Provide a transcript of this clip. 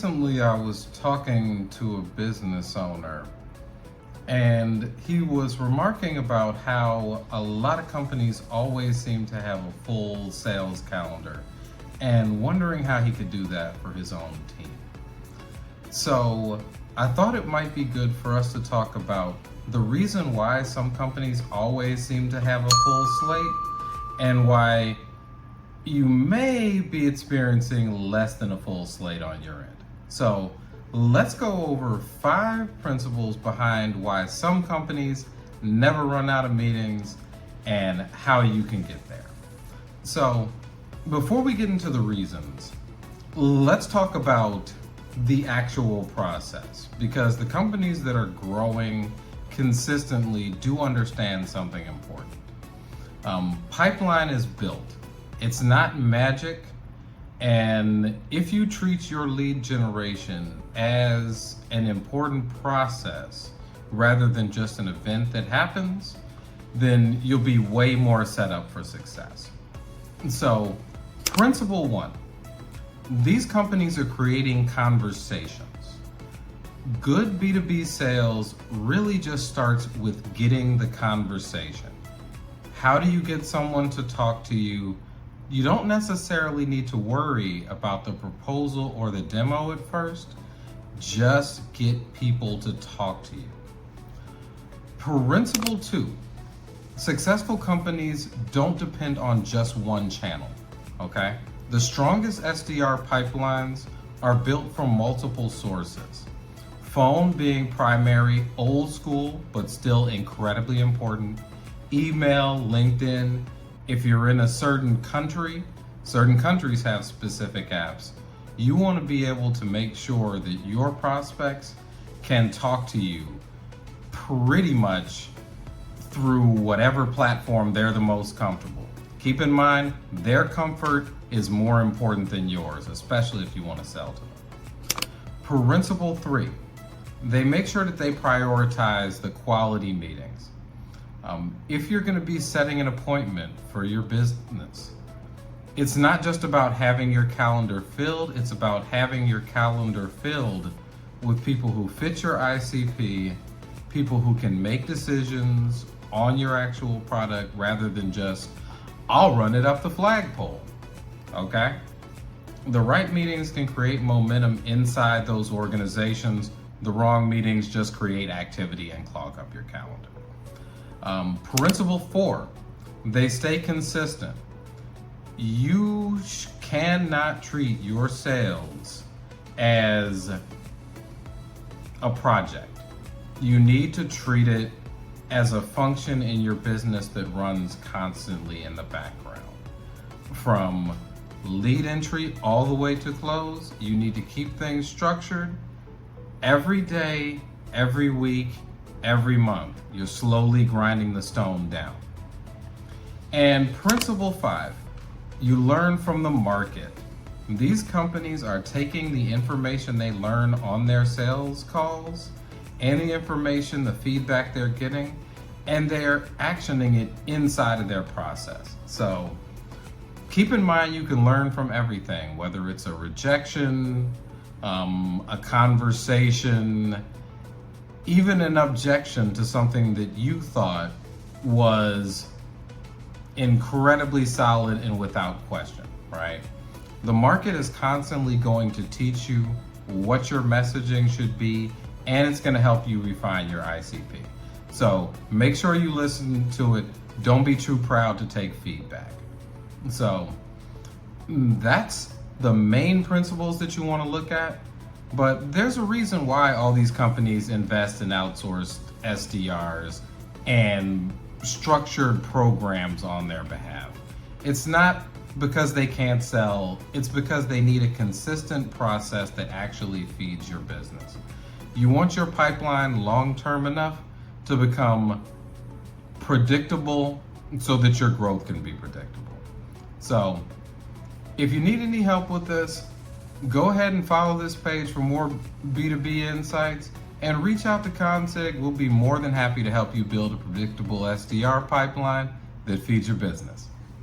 recently I was talking to a business owner, and he was remarking about how a lot of companies always seem to have a full sales calendar and wondering how he could do that for his own team. So I thought it might be good for us to talk about the reason why some companies always seem to have a full slate and why you may be experiencing less than a full slate on your end. So let's go over 5 principles behind why some companies never run out of meetings and how you can get there. So before we get into the reasons, let's talk about the actual process, because the companies that are growing consistently do understand something important. Pipeline is built. It's not magic, and if you treat your lead generation as an important process rather than just an event that happens, then you'll be way more set up for success. So, principle 1, these companies are creating conversations. Good B2B sales really just starts with getting the conversation. How do you get someone to talk to you? You don't necessarily need to worry about the proposal or the demo at first. Just get people to talk to you. Principle 2, successful companies don't depend on just one channel, okay? The strongest SDR pipelines are built from multiple sources. Phone being primary, old school, but still incredibly important. Email, LinkedIn. If you're in a certain countries have specific apps. You want to be able to make sure that your prospects can talk to you pretty much through whatever platform they're the most comfortable. Keep in mind, their comfort is more important than yours, especially if you want to sell to them. Principle 3, they make sure that they prioritize the quality meetings. If you're going to be setting an appointment for your business, it's not just about having your calendar filled, it's about having your calendar filled with people who fit your ICP, people who can make decisions on your actual product rather than just, I'll run it up the flagpole, okay? The right meetings can create momentum inside those organizations. The wrong meetings just create activity and clog up your calendar. Principle 4, they stay consistent. You cannot treat your sales as a project. You need to treat it as a function in your business that runs constantly in the background. From lead entry all the way to close, you need to keep things structured. Every day, every week, every month, you're slowly grinding the stone down. And principle 5, you learn from the market. These companies are taking the information they learn on their sales calls and the information, the feedback they're getting, and they're actioning it inside of their process. So keep in mind, you can learn from everything, whether it's a rejection, a conversation, even an objection to something that you thought was incredibly solid and without question, right? The market is constantly going to teach you what your messaging should be, and it's going to help you refine your ICP. So make sure you listen to it. Don't be too proud to take feedback. So that's the main principles that you want to look at. But there's a reason why all these companies invest in outsourced SDRs and structured programs on their behalf. It's not because they can't sell, it's because they need a consistent process that actually feeds your business. You want your pipeline long-term enough to become predictable so that your growth can be predictable. So if you need any help with this, go ahead and follow this page for more B2B insights and reach out to Consig. We'll be more than happy to help you build a predictable SDR pipeline that feeds your business.